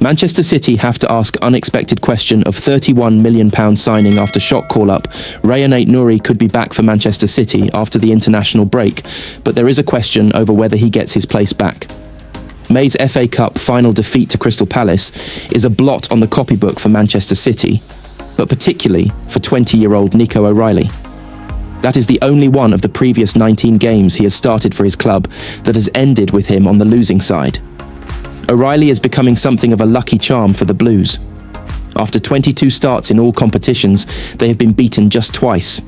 Manchester City have to ask unexpected question of £31 million signing after shock call-up. Rayan Aït-Nouri could be back for Manchester City after the international break, but there is a question over whether he gets his place back. May's FA Cup final defeat to Crystal Palace is a blot on the copybook for Manchester City, but particularly for 20-year-old Nico O'Reilly. That is the only one of the previous 19 games he has started for his club that has ended with him on the losing side. O'Reilly is becoming something of a lucky charm for the Blues. After 22 starts in all competitions, they have been beaten just twice,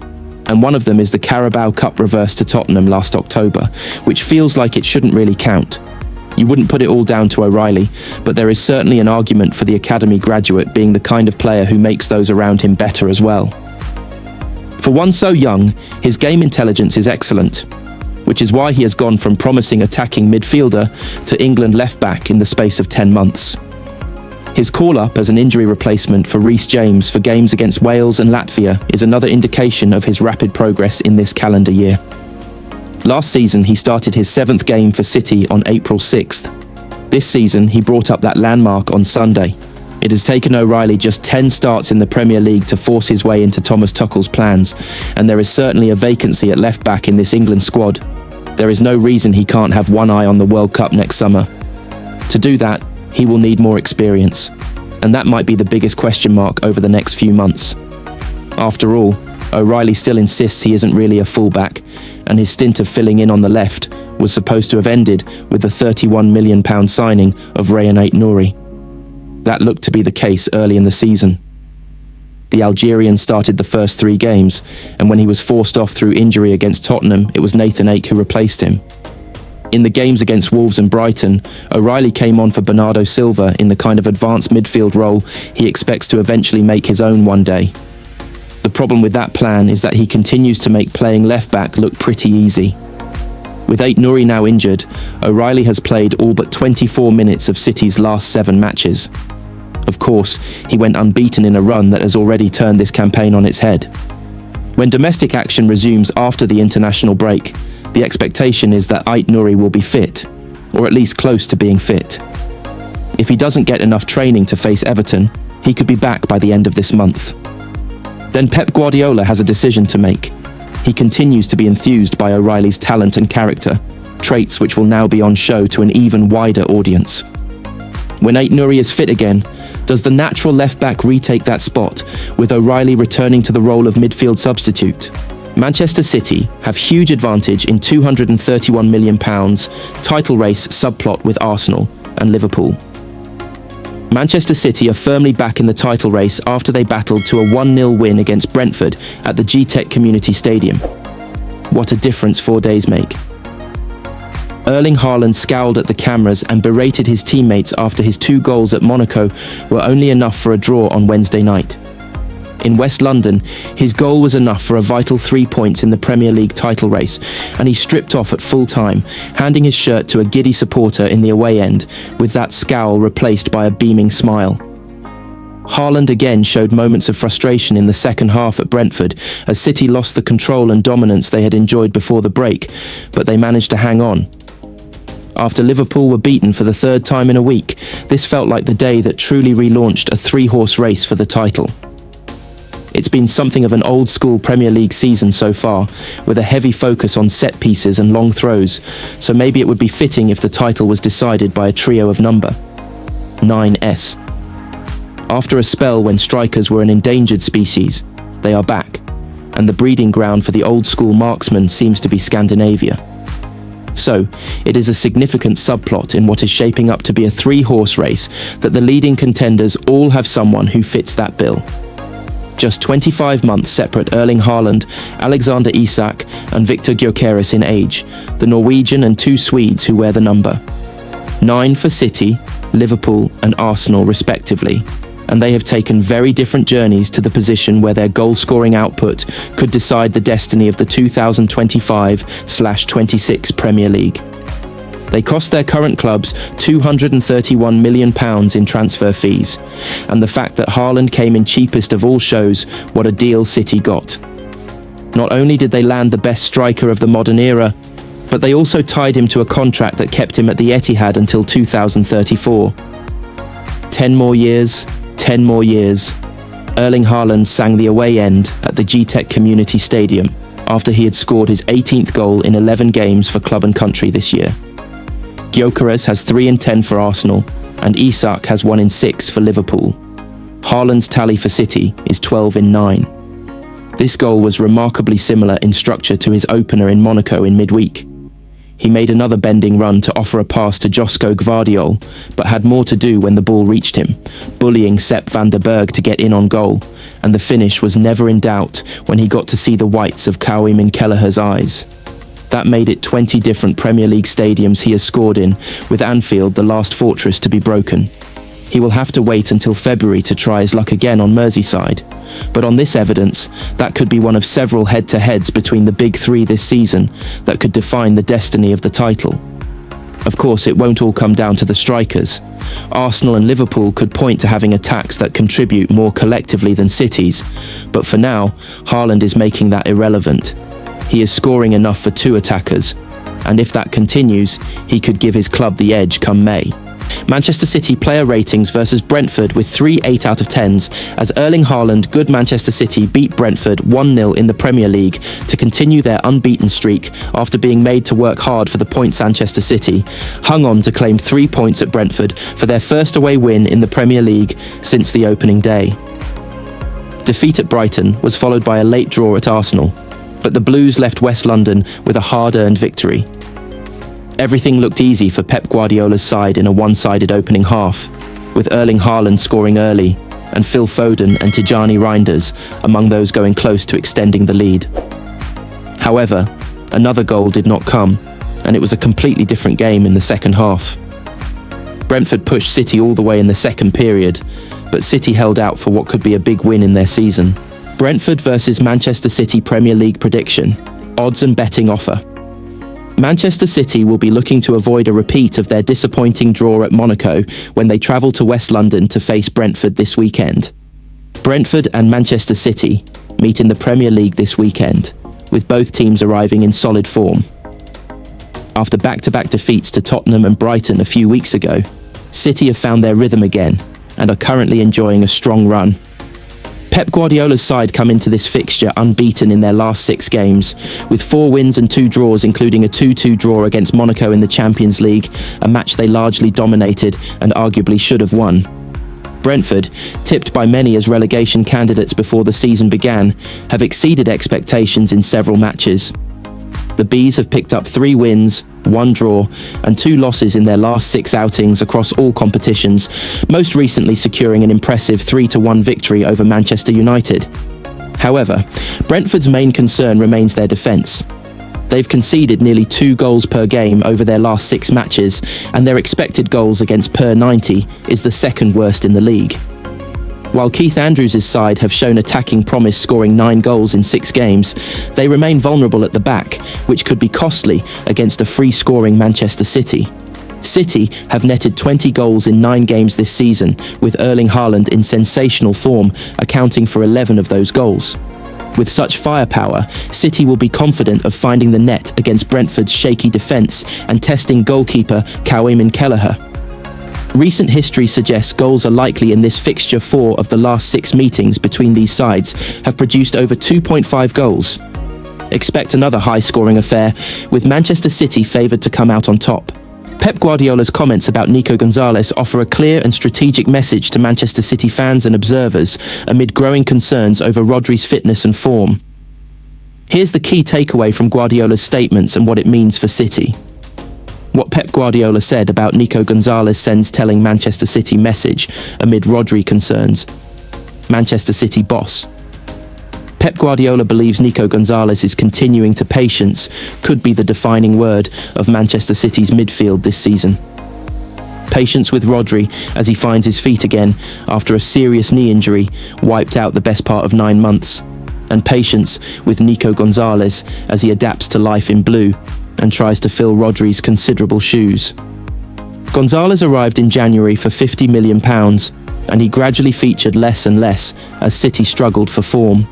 and one of them is the Carabao Cup reverse to Tottenham last October, which feels like it shouldn't really count. You wouldn't put it all down to O'Reilly, but there is certainly an argument for the academy graduate being the kind of player who makes those around him better as well. For one so young, his game intelligence is excellent, which is why he has gone from promising attacking midfielder to England left-back in the space of 10 months. His call-up as an injury replacement for Reece James for games against Wales and Latvia is another indication of his rapid progress in this calendar year. Last season, he started his 7th game for City on April 6th. This season, he brought up that landmark on Sunday. It has taken O'Reilly just 10 starts in the Premier League to force his way into Thomas Tuchel's plans, and there is certainly a vacancy at left-back in this England squad. There is no reason he can't have one eye on the World Cup next summer. To do that, he will need more experience, and that might be the biggest question mark over the next few months. After all, O'Reilly still insists he isn't really a fullback, and his stint of filling in on the left was supposed to have ended with the £31 million signing of Rayan Aït-Nouri. That looked to be the case early in the season. The Algerian started the first 3 games, and when he was forced off through injury against Tottenham, it was Nathan Ake who replaced him. In the games against Wolves and Brighton, O'Reilly came on for Bernardo Silva in the kind of advanced midfield role he expects to eventually make his own one day. The problem with that plan is that he continues to make playing left-back look pretty easy. With Aït-Nouri now injured, O'Reilly has played all but 24 minutes of City's last 7 matches. Of course, he went unbeaten in a run that has already turned this campaign on its head. When domestic action resumes after the international break, the expectation is that Aït-Nouri will be fit, or at least close to being fit. If he doesn't get enough training to face Everton, he could be back by the end of this month. Then Pep Guardiola has a decision to make. He continues to be enthused by O'Reilly's talent and character, traits which will now be on show to an even wider audience. When Aït-Nouri is fit again, does the natural left-back retake that spot, with O'Reilly returning to the role of midfield substitute? Manchester City have huge advantage in £231 million title race subplot with Arsenal and Liverpool. Manchester City are firmly back in the title race after they battled to a 1-0 win against Brentford at the G-Tech Community Stadium. What a difference 4 days make. Erling Haaland scowled at the cameras and berated his teammates after his 2 goals at Monaco were only enough for a draw on Wednesday night. In West London, his goal was enough for a vital 3 points in the Premier League title race, and he stripped off at full time, handing his shirt to a giddy supporter in the away end, with that scowl replaced by a beaming smile. Haaland again showed moments of frustration in the second half at Brentford, as City lost the control and dominance they had enjoyed before the break, but they managed to hang on. After Liverpool were beaten for the 3rd time in a week, this felt like the day that truly relaunched a 3-horse race for the title. It's been something of an old-school Premier League season so far, with a heavy focus on set pieces and long throws, so maybe it would be fitting if the title was decided by a trio of number 9S. After a spell when strikers were an endangered species, they are back, and the breeding ground for the old-school marksman seems to be Scandinavia. So, it is a significant subplot in what is shaping up to be a 3-horse race that the leading contenders all have someone who fits that bill. Just 25 months separate Erling Haaland, Alexander Isak and Victor Gyökeres in age, the Norwegian and 2 Swedes who wear the number. 9 for City, Liverpool and Arsenal respectively, and they have taken very different journeys to the position where their goal-scoring output could decide the destiny of the 2025/26 Premier League. They cost their current clubs £231 million in transfer fees, and the fact that Haaland came in cheapest of all shows what a deal City got. Not only did they land the best striker of the modern era, but they also tied him to a contract that kept him at the Etihad until 2034. 10 more years, 10 more years. Erling Haaland sang the away end at the G-Tech Community Stadium after he had scored his 18th goal in 11 games for club and country this year. Gyökeres has 3 in 10 for Arsenal, and Isak has 1 in 6 for Liverpool. Haaland's tally for City is 12 in 9. This goal was remarkably similar in structure to his opener in Monaco in midweek. He made another bending run to offer a pass to Josko Gvardiol, but had more to do when the ball reached him, bullying Sepp van der Berg to get in on goal, and the finish was never in doubt when he got to see the whites of Kaoimhin Kelleher's eyes. That made it 20 different Premier League stadiums he has scored in, with Anfield the last fortress to be broken. He will have to wait until February to try his luck again on Merseyside. But on this evidence, that could be one of several head-to-heads between the big three this season that could define the destiny of the title. Of course, it won't all come down to the strikers. Arsenal and Liverpool could point to having attacks that contribute more collectively than City's, but for now, Haaland is making that irrelevant. He is scoring enough for 2 attackers, and if that continues, he could give his club the edge come May. Manchester City player ratings versus Brentford with 3 8 out of 10s as Erling Haaland, good Manchester City, beat Brentford 1-0 in the Premier League to continue their unbeaten streak after being made to work hard for the points. Manchester City hung on to claim 3 points at Brentford for their first away win in the Premier League since the opening day. Defeat at Brighton was followed by a late draw at Arsenal, but the Blues left West London with a hard-earned victory. Everything looked easy for Pep Guardiola's side in a one-sided opening half, with Erling Haaland scoring early and Phil Foden and Tijani Reinders among those going close to extending the lead. However, another goal did not come, and it was a completely different game in the second half. Brentford pushed City all the way in the second period, but City held out for what could be a big win in their season. Brentford versus Manchester City Premier League prediction. Odds and betting offer. Manchester City will be looking to avoid a repeat of their disappointing draw at Monaco when they travel to West London to face Brentford this weekend. Brentford and Manchester City meet in the Premier League this weekend, with both teams arriving in solid form. After back-to-back defeats to Tottenham and Brighton a few weeks ago, City have found their rhythm again and are currently enjoying a strong run. Pep Guardiola's side come into this fixture unbeaten in their last 6 games, with 4 wins and 2 draws, including a 2-2 draw against Monaco in the Champions League, a match they largely dominated and arguably should have won. Brentford, tipped by many as relegation candidates before the season began, have exceeded expectations in several matches. The Bees have picked up 3 wins, 1 draw, and 2 losses in their last 6 outings across all competitions, most recently securing an impressive 3-1 victory over Manchester United. However, Brentford's main concern remains their defence. They've conceded nearly 2 goals per game over their last 6 matches, and their expected goals against per 90 is the second worst in the league. While Keith Andrews' side have shown attacking promise, scoring 9 goals in 6 games, they remain vulnerable at the back, which could be costly against a free-scoring Manchester City. City have netted 20 goals in 9 games this season, with Erling Haaland in sensational form, accounting for 11 of those goals. With such firepower, City will be confident of finding the net against Brentford's shaky defence and testing goalkeeper Kaoimhin Kelleher. Recent history suggests goals are likely in this fixture. 4 of the last 6 meetings between these sides have produced over 2.5 goals. Expect another high-scoring affair, with Manchester City favoured to come out on top. Pep Guardiola's comments about Nico Gonzalez offer a clear and strategic message to Manchester City fans and observers amid growing concerns over Rodri's fitness and form. Here's the key takeaway from Guardiola's statements and what it means for City. What Pep Guardiola said about Nico Gonzalez sends telling Manchester City message amid Rodri concerns. Manchester City boss. Pep Guardiola believes Nico Gonzalez's continuing to patience could be the defining word of Manchester City's midfield this season. Patience with Rodri as he finds his feet again after a serious knee injury wiped out the best part of 9 months. And patience with Nico Gonzalez as he adapts to life in blue and tries to fill Rodri's considerable shoes. Gonzalez arrived in January for £50 million, and he gradually featured less and less as City struggled for form.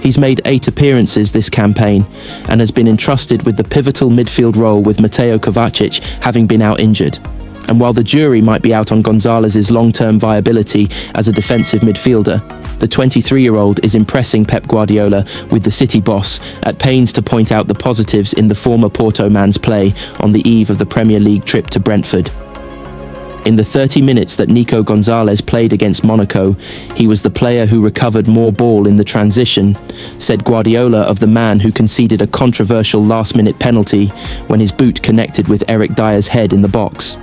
He's made 8 appearances this campaign and has been entrusted with the pivotal midfield role, with Mateo Kovacic having been out injured. And while the jury might be out on Gonzalez's long-term viability as a defensive midfielder, the 23-year-old is impressing Pep Guardiola with the City boss, at pains to point out the positives in the former Porto man's play on the eve of the Premier League trip to Brentford. In the 30 minutes that Nico Gonzalez played against Monaco, he was the player who recovered more ball in the transition, said Guardiola of the man who conceded a controversial last-minute penalty when his boot connected with Eric Dyer's head in the box.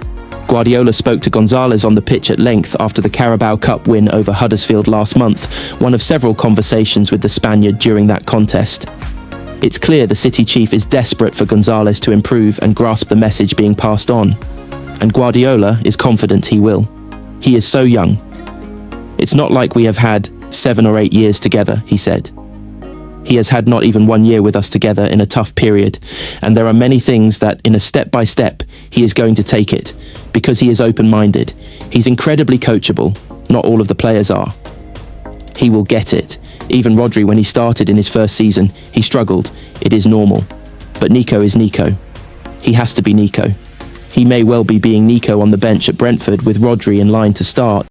Guardiola spoke to Gonzalez on the pitch at length after the Carabao Cup win over Huddersfield last month, one of several conversations with the Spaniard during that contest. It's clear the City chief is desperate for Gonzalez to improve and grasp the message being passed on. And Guardiola is confident he will. He is so young. It's not like we have had 7 or 8 years together, he said. He has had not even 1 year with us together in a tough period, and there are many things that, in a step-by-step, he is going to take it, because he is open-minded. He's incredibly coachable. Not all of the players are. He will get it. Even Rodri, when he started in his first season, he struggled. It is normal. But Nico is Nico. He has to be Nico. He may well be being Nico on the bench at Brentford with Rodri in line to start.